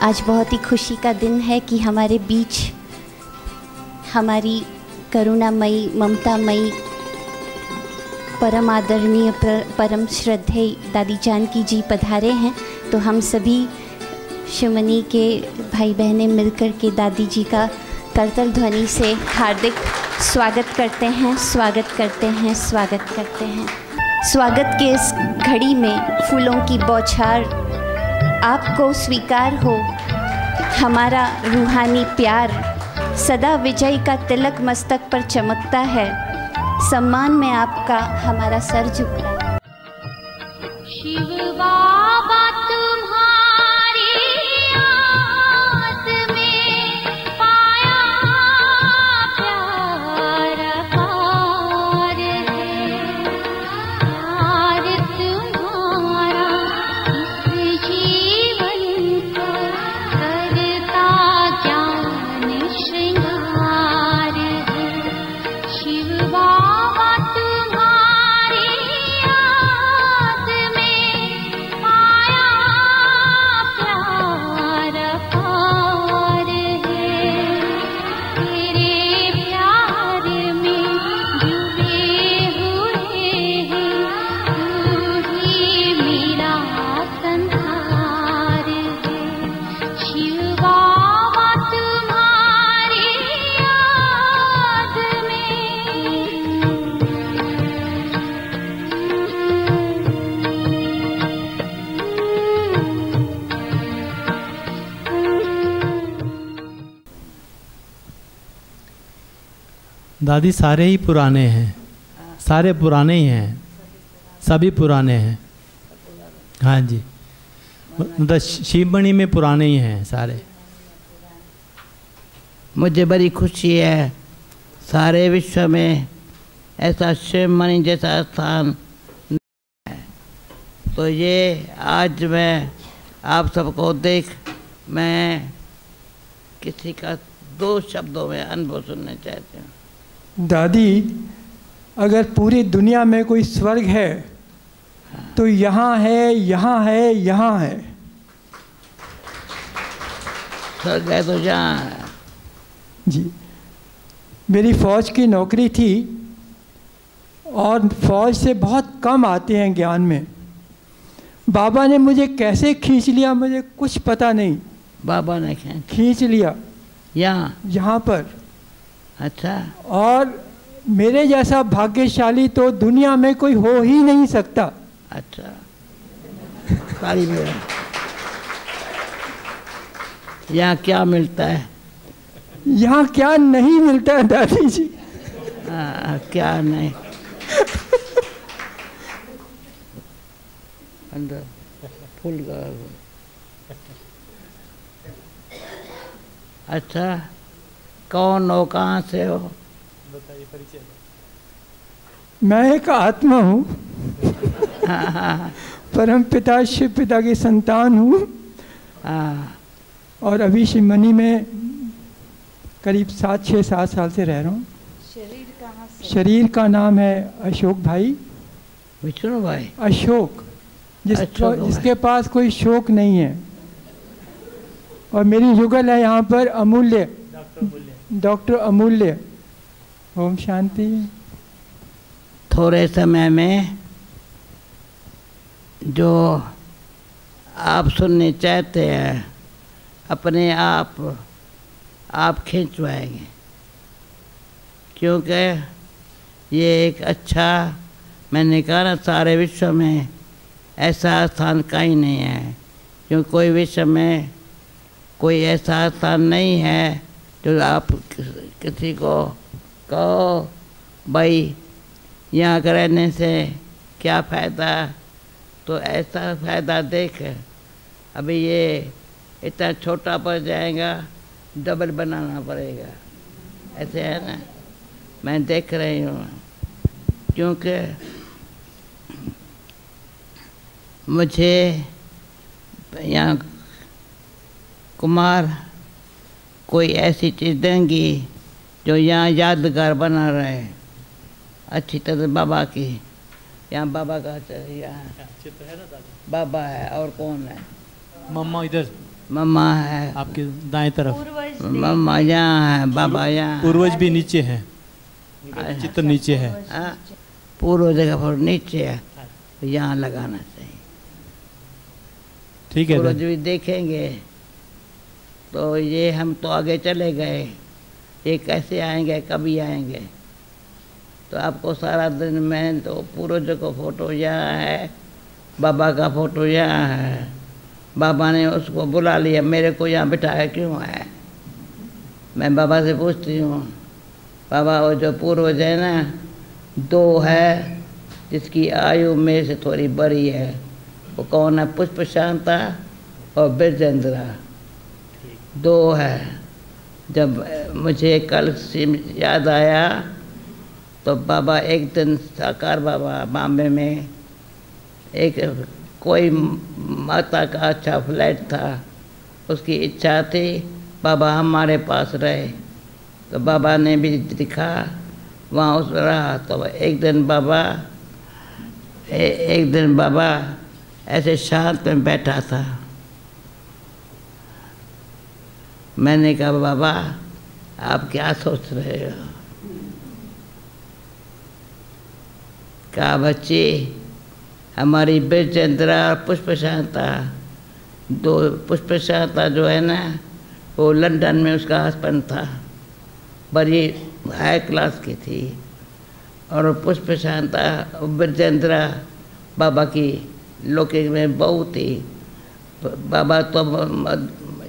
आज बहुत ही खुशी का दिन है कि हमारे बीच हमारी करुणामयी, ममतामयी, परम आदरणीय, परम श्रद्धेय दादी जानकी जी पधारे हैं। तो हम सभी शिवमनी के भाई बहनें मिलकर के दादी जी का करतल ध्वनि से हार्दिक स्वागत करते हैं, स्वागत करते हैं, स्वागत करते हैं। स्वागत के इस घड़ी में फूलों की बौछार आपको स्वीकार हो। हमारा रूहानी प्यार सदा विजय का तिलक मस्तक पर चमकता है। सम्मान में आपका हमारा सर झुक रहा है। शिव बाबा तुम्हारी याद में पाया प्यार पार है। प्यार तुम्हारा इस जीवन को करता ज्ञान श्रृंगार है। शिव बाबा तुम्हारी याद में पाया प्यार पार है। तेरे प्यार में डूबे हुए हैं, तू ही मेरा संसार है। शिव बाबा तुम्हारी याद में दादी सारे ही पुराने हैं, सारे पुराने ही हैं, सभी पुराने हैं। हाँ जी, मतलब शिवमणि में पुराने ही हैं सारे। मुझे बड़ी खुशी है सारे विश्व में ऐसा शिवमणि जैसा स्थान है। तो ये आज मैं आप सबको देख मैं किसी का 2 शब्दों में अनुभव सुनना चाहती हूँ। दादी, अगर पूरी दुनिया में कोई स्वर्ग है तो यहाँ है, यहाँ है, यहाँ है। स्वर्ग है तो जहाँ है। जी, मेरी फ़ौज की नौकरी थी और फ़ौज से बहुत कम आते हैं ज्ञान में। बाबा ने मुझे कैसे खींच लिया मुझे कुछ पता नहीं। बाबा ने खींच लिया यहाँ पर। अच्छा। और मेरे जैसा भाग्यशाली तो दुनिया में कोई हो ही नहीं सकता। अच्छा, ताली में यहाँ क्या मिलता है? यहाँ क्या नहीं मिलता है दादी जी? क्या नहीं? अंदर फूल का। अच्छा, कौन हो, कहाँ से हो? बताइए परिचय। मैं एक आत्मा हूँ, परम पिता शिव पिता की संतान हूँ। और अभी शिवमनी में करीब 6-7 साल से रह रहा हूँ। शरीर कहाँ से? शरीर का नाम है अशोक भाई। विष्णु भाई? अशोक, जिसके पास कोई शोक नहीं है। और मेरी युगल है यहाँ पर अमूल्य, डॉक्टर अमूल्य। ओम शांति। थोड़े समय में जो आप सुनने चाहते हैं अपने आप खिंचवाएंगे, क्योंकि ये एक अच्छा, मैंने कहा ना, सारे विश्व में ऐसा स्थान कहीं नहीं है। क्योंकि कोई विश्व में कोई ऐसा स्थान नहीं है जो आप किसी को कहो भाई यहाँ रहने से क्या फ़ायदा, तो ऐसा फ़ायदा देख अभी ये इतना छोटा पड़ जाएगा, डबल बनाना पड़ेगा। ऐसे है ना, मैं देख रही हूँ। क्योंकि मुझे यहाँ कुमार कोई ऐसी चीज़ देंगी जो यहाँ यादगार बना रहे अच्छी तरह बाबा की। यहाँ बाबा का यहाँ बाबा है और कौन है? मम्मा इधर मम्मा है, आपके दाएं तरफ। मम्मा यहाँ है, बाबा यहाँ। पूर्वज भी नीचे हैं, चित्र नीचे है। हाँ, पूर्व जगह पर नीचे है, यहाँ लगाना चाहिए। ठीक है। पूर्वज भी देखेंगे तो ये हम तो आगे चले गए, ये कैसे आएंगे, कभी आएंगे। तो आपको सारा दिन में तो पूर्वज को फोटो यहाँ है, बाबा का फोटो यहाँ है। बाबा ने उसको बुला लिया, मेरे को यहाँ बिठाया क्यों है? मैं बाबा से पूछती हूँ, बाबा वो जो पूर्वज है ना, दो है जिसकी आयु मेरे से थोड़ी बड़ी है, वो कौन है? पुष्प शांता और बिरजेंद्रा, दो है। जब मुझे कल से याद आया तो बाबा एक दिन साकार बाबा बॉम्बे में एक कोई माता का अच्छा फ्लैट था, उसकी इच्छा थी बाबा हमारे पास रहे, तो बाबा ने भी दिखा वहाँ उस रहा। तो एक दिन बाबा ऐसे शांत में बैठा था। मैंने कहा बाबा आप क्या सोच रहे हो? कहा बच्चे हमारी बिरजेंद्रा और पुष्प शांता, दो पुष्प शांता जो है ना वो लंदन में उसका हस्बैंड था, बड़ी हाई क्लास की थी, और पुष्प शांता बिरजेंद्रा बाबा की लौकिक में बहू थी। बाबा तो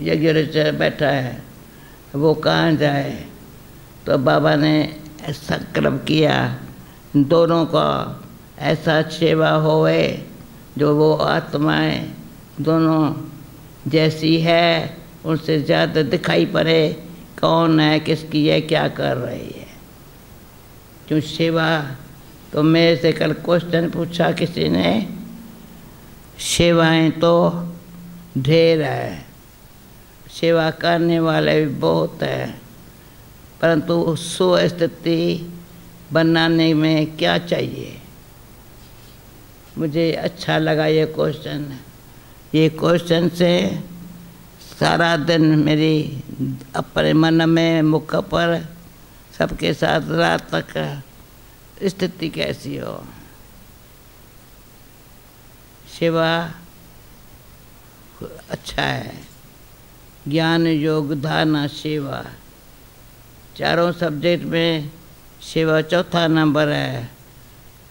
यज्ञ बैठा है, वो कहाँ जाए? तो बाबा ने संकल्प किया दोनों का ऐसा सेवा होवे जो वो आत्माएं दोनों जैसी है, उनसे ज़्यादा दिखाई पड़े कौन है, किसकी है, क्या कर रही है। क्यों सेवा? तो मेरे से कल क्वेश्चन पूछा किसी ने, सेवाएं तो ढेर है, सेवा करने वाले भी बहुत है, परंतु सुस्थिति बनाने में क्या चाहिए? मुझे अच्छा लगा ये क्वेश्चन। ये क्वेश्चन से सारा दिन मेरी अपने मन में, मुख पर, सबके साथ रात तक स्थिति कैसी हो। सेवा अच्छा है, ज्ञान योग धारणा सेवा, चारों सब्जेक्ट में सेवा चौथा नंबर है,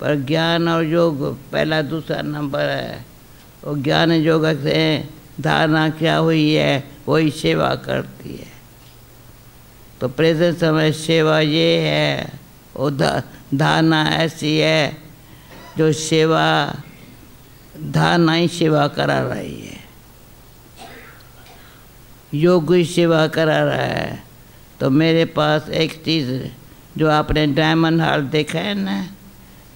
पर ज्ञान और योग पहला दूसरा नंबर है। और ज्ञान योग से धारणा क्या हुई है वही सेवा करती है। तो प्रेजेंट समय सेवा ये है, और धारणा ऐसी है जो सेवा धारणा ही सेवा करा रही है, योग ही सेवा करा रहा है। तो मेरे पास एक चीज़ जो आपने डायमंड हॉल देखा है ना,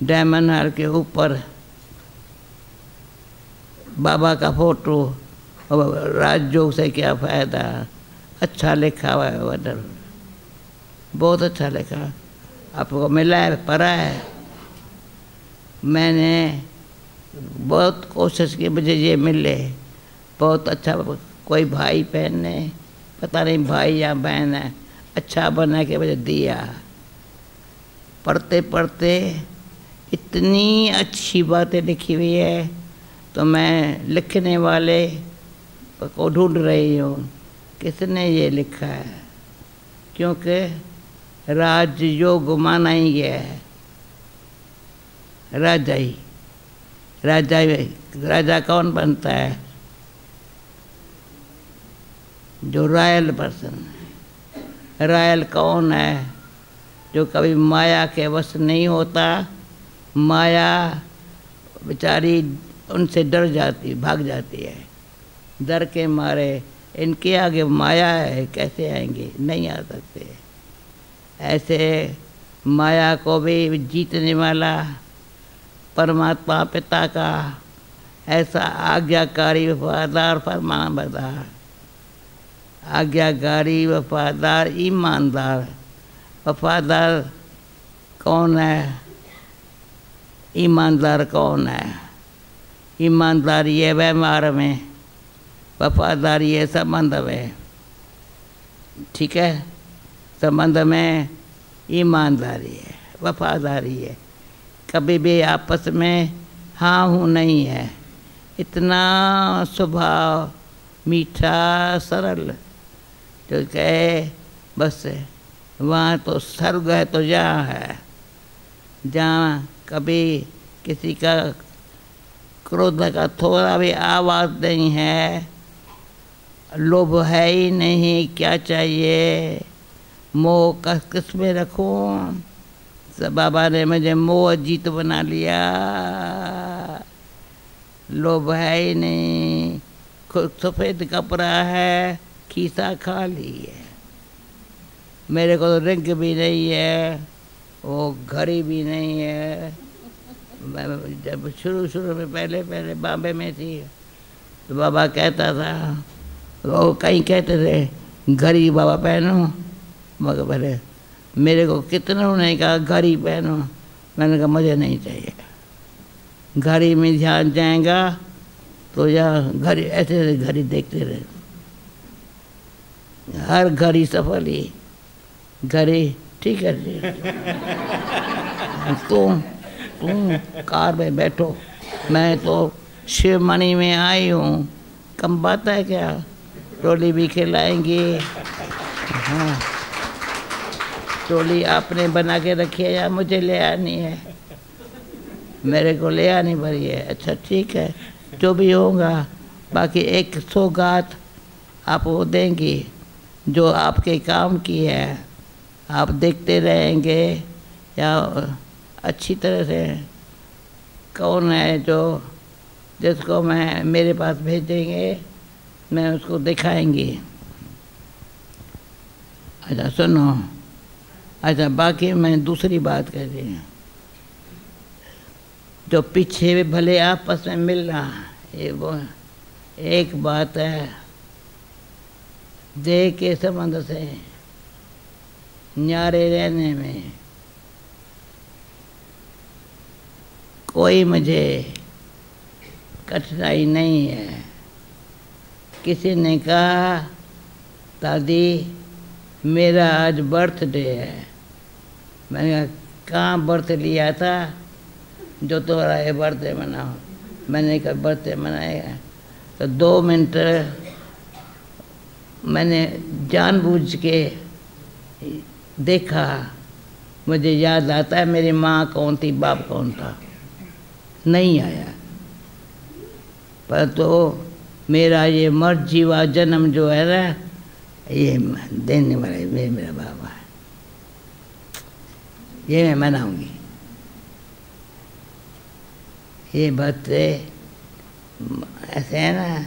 डायमंड हॉल के ऊपर बाबा का फोटो, और राजयोग से क्या फ़ायदा, अच्छा लिखा हुआ है उधर, बहुत अच्छा लिखा। आपको मिला है, पढ़ा है? मैंने बहुत कोशिश की मुझे ये मिले, बहुत अच्छा। कोई भाई बहन ने, पता नहीं भाई या बहन है, अच्छा बना के मुझे दिया। पढ़ते पढ़ते इतनी अच्छी बातें लिखी हुई है, तो मैं लिखने वाले को ढूंढ रही हूँ किसने ये लिखा है, क्योंकि राजयोग माना ही गया है। राजा कौन बनता है? जो रॉयल पर्सन है। रॉयल कौन है? जो कभी माया के वश नहीं होता। माया बेचारी उनसे डर जाती, भाग जाती है, डर के मारे इनके आगे माया है, कैसे आएंगे, नहीं आ सकते। ऐसे माया को भी जीतने वाला परमात्मा पिता का ऐसा आज्ञाकारी वफादार फरमाबरदार, आज्ञाकारी वफादार ईमानदार। वफादार कौन है? ईमानदार कौन है? ईमानदार ये व्यवहार में, वफादारी है संबंध में, ठीक है। संबंध में ईमानदारी है, वफादारी है, कभी भी आपस में हाँ हूँ नहीं है। इतना स्वभाव मीठा सरल जो कहे बस वहाँ तो स्वर्ग है तो जहाँ है, जहाँ कभी किसी का क्रोध का थोड़ा भी आवाज़ नहीं है, लोभ है ही नहीं, क्या चाहिए, मोह किस में रखूं। सब बाबा ने मुझे मोह जीत बना लिया, लोभ है ही नहीं, सफ़ेद कपड़ा है, खीसा खाली है। मेरे को तो रिंग भी नहीं है, वो घड़ी भी नहीं है। मैं जब शुरू में पहले बॉम्बे में थी तो बाबा कहता था, वो कहीं कहते थे घड़ी बाबा पहनो, मगर पहले मेरे को कितनों ने कहा घड़ी पहनो, मैंने कहा मुझे नहीं चाहिए। घड़ी में ध्यान जाएगा तो या घड़ी ऐसे घड़ी देखते रहे, हर घड़ी सफल ही घड़ी, ठीक है जी। तुम कार में बैठो, मैं तो शिवमणि में आई हूँ, कम बात है क्या, टोली भी खिलाएंगी। हाँ, टोली आपने बना के रखी है या मुझे ले आनी है? मेरे को ले आनी पड़ी है। अच्छा ठीक है, जो भी होगा, बाकी एक सौगात आप वो देंगी जो आपके काम की है, आप देखते रहेंगे या अच्छी तरह से कौन है जो जिसको मैं मेरे पास भेजेंगे, मैं उसको दिखाएंगी। अच्छा सुनो, अच्छा बाकी मैं दूसरी बात कह रही हूँ, जो पीछे भले आपस में मिलना, ये वो एक बात है, देह के संबंध से न्यारे रहने में कोई मुझे कठिनाई नहीं है। किसी ने कहा दादी मेरा आज बर्थडे है, मैंने कहा कहाँ बर्थ लिया था जो तुम्हारा ये बर्थडे मनाओ? मैंने कहा बर्थडे मनाएगा। तो 2 मिनट मैंने जानबूझ के देखा, मुझे याद आता है मेरी माँ कौन थी, बाप कौन था, नहीं आया। पर तो मेरा ये मर्द जीवा जन्म जो है ना, ये देने वाला ये मेरा बाबा है, ये मैं मनाऊंगी। ये बात ऐसे है ना,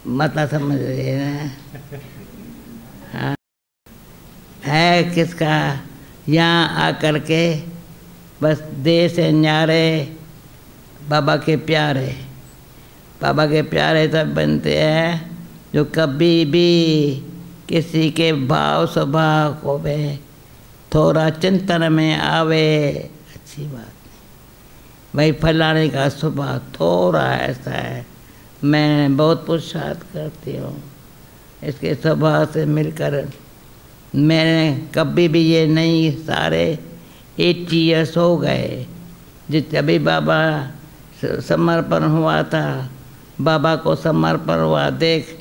मतलब समझ रहे ना। हाँ, है किसका यहाँ आकर के बस देह से न्यारे बाबा के प्यारे, बाबा के प्यारे तब बनते हैं जो कभी भी किसी के भाव स्वभाव को भी थोड़ा चिंतन में आवे, अच्छी बात नहीं। भाई फलाने का स्वभाव थोड़ा ऐसा है, मैं बहुत पुरुषार्थ करती हूँ इसके स्वभाव से मिलकर। मैंने कभी भी ये नहीं, सारे 80 ईयर्स हो गए जिस अभी बाबा समर्पण हुआ था, बाबा को समर्पण हुआ, देख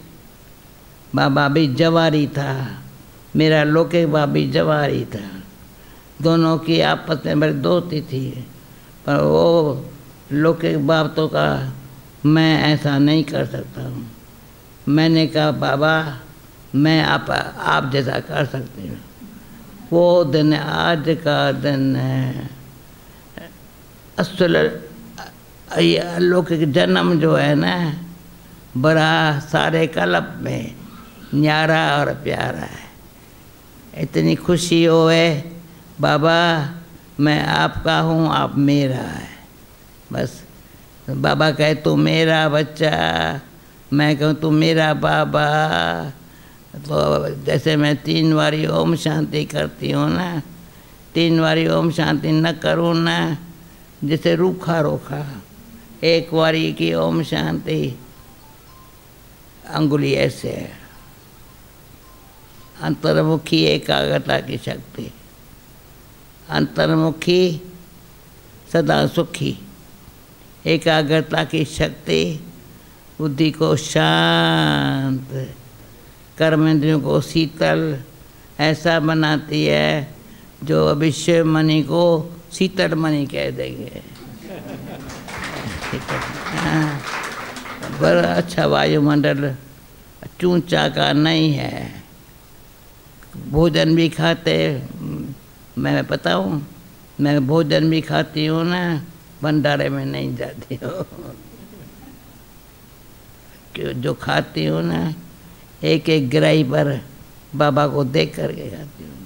बाबा भी जवारी था, मेरा लौकिक बाबा भी जवारी था, दोनों की आपस में बड़ी दोस्ती थी। पर वो लौकिक बाबतों का मैं ऐसा नहीं कर सकता हूँ। मैंने कहा बाबा मैं आप जैसा कर सकती हूँ। वो दिन आज का दिन है, असल लौकिक जन्म जो है ना, बड़ा सारे कल्प में न्यारा और प्यारा है। इतनी खुशी होए बाबा मैं आपका हूँ, आप मेरा है। बस बाबा कहे तू मेरा बच्चा, मैं कहूँ तू मेरा बाबा। तो जैसे मैं 3 बारी ओम शांति करती हूँ ना, 3 बारी ओम शांति न करूँ ना, जैसे रूखा रोखा, 1 बारी की ओम शांति अंगुली ऐसे है। अंतर्मुखी एकाग्रता की शक्ति, अंतर्मुखी सदा सुखी, एकाग्रता की शक्ति बुद्धि को शांत, कर्मेंद्रियों को शीतल ऐसा बनाती है जो अभिषेक मणि को शीतल मणि कह देंगे। बड़ा अच्छा वायुमंडल चूंचा का नहीं है। भोजन भी खाते, मैं बताऊं, मैं भोजन भी खाती हूँ ना, भंडारे में नहीं जाती हूँ। जो खाती हूँ ना, एक एक गिराई पर बाबा को देख करके खाती हूँ।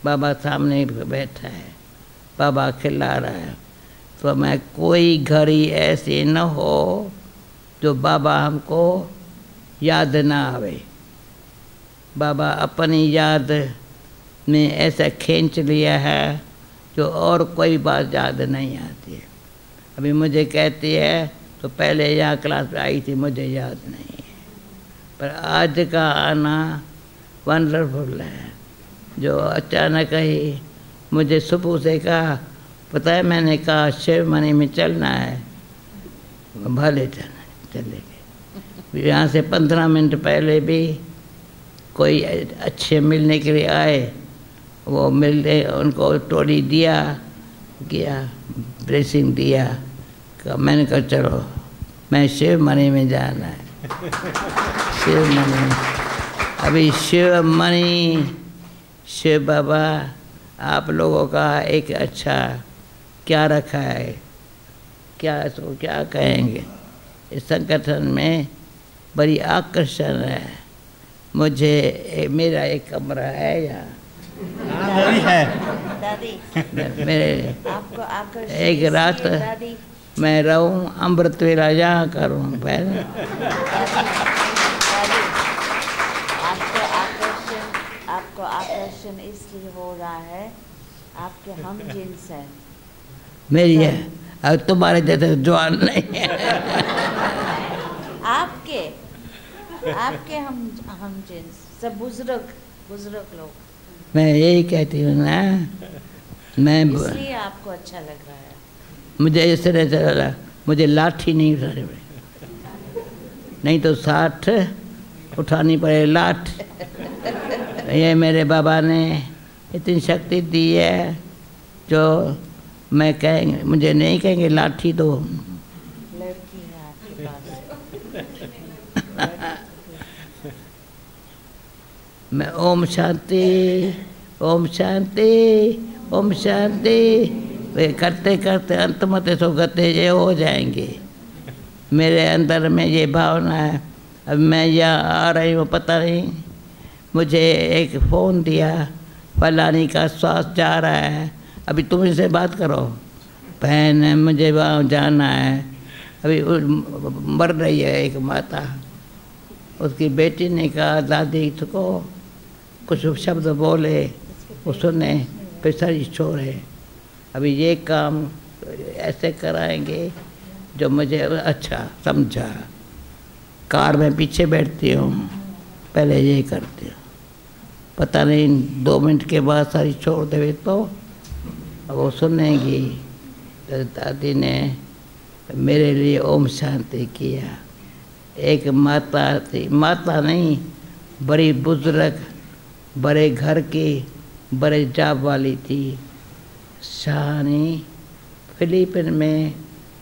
बाबा सामने बैठा है, बाबा खिला रहा है, तो मैं कोई घड़ी ऐसी न हो जो बाबा हमको याद ना आवे। बाबा अपनी याद में ऐसा खींच लिया है जो और कोई बात याद नहीं आती है। अभी मुझे कहती है तो पहले यहाँ क्लास में आई थी, मुझे याद नहीं है, पर आज का आना वंडरफुल है। जो अचानक ही मुझे सुबह से कहा, पता है, मैंने कहा शिव मणि में चलना है, भले चले गए। यहाँ से 15 मिनट पहले भी कोई अच्छे मिलने के लिए आए, वो मिलने उनको टोली दिया, किया ब्लेसिंग दिया, मैंने कहा चलो मैं शिव मणि में जाना है। शिव मणि, अभी शिव मणि, शिव बाबा आप लोगों का एक अच्छा क्या रखा है, क्या इसको क्या कहेंगे, इस संगठन में बड़ी आकर्षण है। मुझे मेरा एक कमरा है यहाँ, है दादी मेरे आपको आकर्षण एक रात दादी मैं रहूं, अमृत वेला यहाँ करूँ पहले। आपको आकर्षण इसलिए हो रहा है, आपके हम जिन्स हैं। मेरी है, अब तुम्हारे जैसे जवान नहीं है। आपके हम जिन्स सब बुजुर्ग लोग, मैं यही कहती हूँ ना, मैं इसलिए आपको अच्छा लग रहा है। मुझे इस तरह से लगा, मुझे लाठी नहीं उठानी पड़े, नहीं तो 60 उठानी पड़े लाठ। ये मेरे बाबा ने इतनी शक्ति दी है जो मैं कहेंगे, मुझे नहीं कहेंगे लाठी दो। लड़की है आपके पास। मैं ओम शांति, ओम शांति, ओम शांति वे करते करते अंत मत सो गते ये हो जाएंगे। मेरे अंदर में ये भावना है। अब मैं यहाँ आ रही हूँ, पता नहीं, मुझे एक फ़ोन दिया, फलानी का श्वास जा रहा है, अभी तुम इनसे बात करो। बहन मुझे वहाँ जाना है, अभी मर रही है एक माता, उसकी बेटी ने कहा दादी इसको कुछ शब्द बोले, वो सुने, फिर सारी छोड़े। अभी ये काम ऐसे कराएंगे जो मुझे अच्छा समझा। कार में पीछे बैठती हूँ, पहले ये करती हूँ, पता नहीं 2 मिनट के बाद सारी छोड़ देवे तो वो सुनेगी। तो दादी ने मेरे लिए ओम शांति किया। एक माता थी, माता नहीं, बड़ी बुजुर्ग, बड़े घर की, बड़े जाब वाली थी, शानी, फिलीपीन में,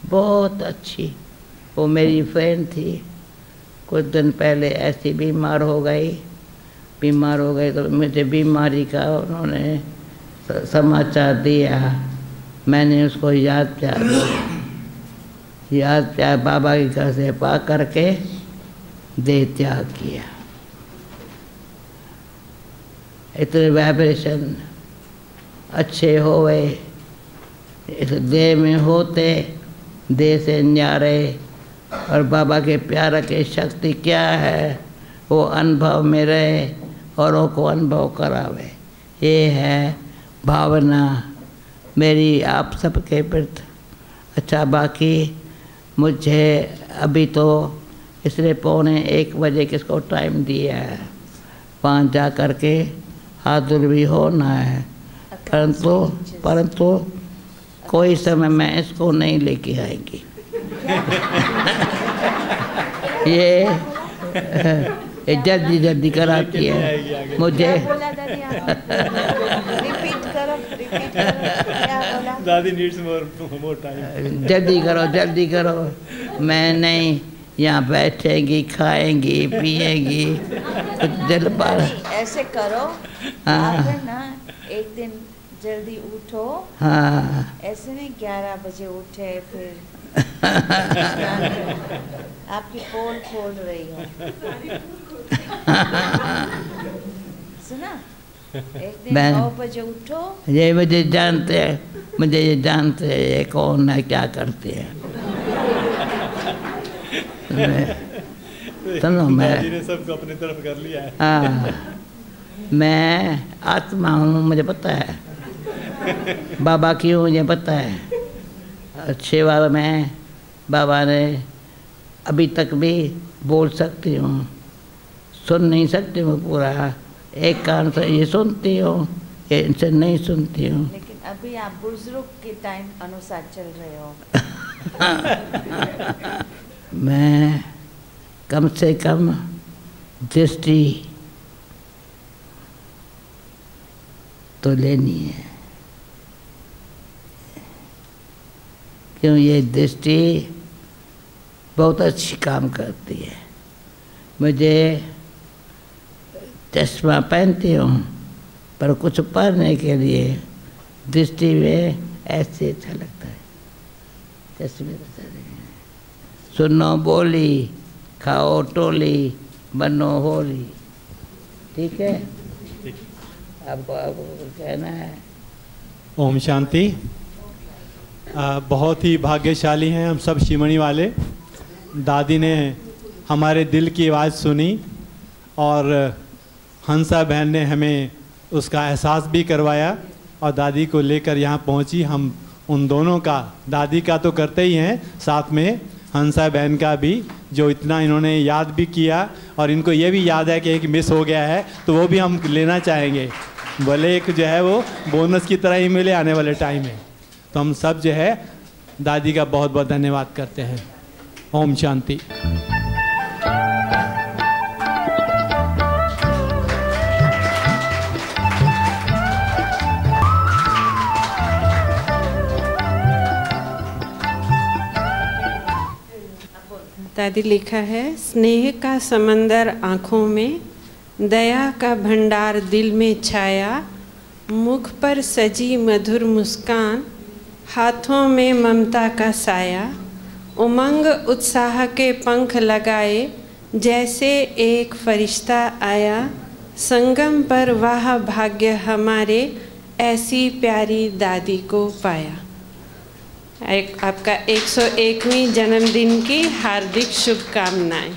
बहुत अच्छी। वो मेरी फ्रेंड थी। कुछ दिन पहले ऐसी बीमार हो गई तो मुझे बीमारी का उन्होंने समाचार दिया। मैंने उसको याद प्यार बाबा के घर से पा करके देह त्याग किया। इतने वाइब्रेशन अच्छे होवे, इस देह में होते, देह से न्यारे, और बाबा के प्यार की शक्ति क्या है वो अनुभव में रहे, औरों को अनुभव करावे। ये है भावना मेरी आप सबके प्रति। अच्छा, बाकी मुझे अभी तो इसलिए 12:45 किसको टाइम दिया है, वहाँ जा कर के हाजिर भी होना है। परंतु कोई समय में इसको नहीं लेके आएंगी। ये जल्दी जल्दी कराती है मुझे। दादी नीड्स मोर टाइम। जल्दी करो। मैं नहीं, यहाँ बैठेंगी, खाएंगी, पिएंगी, कुछ दिल पर। ऐसे करो, आप है ना एक दिन जल्दी उठो। हाँ, ऐसे नहीं 11 बजे उठे फिर आपकी पोल खोल रही हो। सुना, एक दिन 9 बजे उठो। ये मुझे जानते हैं, ये कौन है, क्या करते हैं। सुनो, मैं सबको अपनी तरफ कर लिया है। हाँ, मैं आत्मा हूँ, मुझे पता है। बाबा क्यों, मुझे पता है। सेवा में बाबा ने अभी तक भी बोल सकती हूँ, सुन नहीं सकती हूँ पूरा, एक कान से ये सुनती हूँ, इनसे नहीं सुनती हूँ। लेकिन अभी आप बुजुर्ग के टाइम अनुसार चल रहे हो। मैं कम से कम दृष्टि तो लेनी है, क्यों ये दृष्टि बहुत अच्छी काम करती है। मुझे चश्मा पहनती हूँ, पर कुछ पढ़ने के लिए दृष्टि में ऐसे अच्छा लगता है। चश्मे सुनो बोली, खाओ टोली, बनो होली। ठीक है, आपको कहना है। ओम शांति। बहुत ही भाग्यशाली हैं हम सब शिमणी वाले। दादी ने हमारे दिल की आवाज़ सुनी और हंसा बहन ने हमें उसका एहसास भी करवाया और दादी को लेकर यहाँ पहुँची। हम उन दोनों का, दादी का तो करते ही हैं, साथ में हंसा बहन का भी, जो इतना इन्होंने याद भी किया और इनको ये भी याद है कि एक मिस हो गया है, तो वो भी हम लेना चाहेंगे। भले एक जो है वो बोनस की तरह ही मिले आने वाले टाइम में। तो हम सब जो है दादी का बहुत बहुत धन्यवाद करते हैं। ओम शांति। दादी लिखा है, स्नेह का समंदर आँखों में, दया का भंडार दिल में छाया, मुख पर सजी मधुर मुस्कान, हाथों में ममता का साया, उमंग उत्साह के पंख लगाए, जैसे एक फरिश्ता आया, संगम पर वाह भाग्य हमारे, ऐसी प्यारी दादी को पाया। आपका 101वें जन्मदिन की हार्दिक शुभकामनाएं।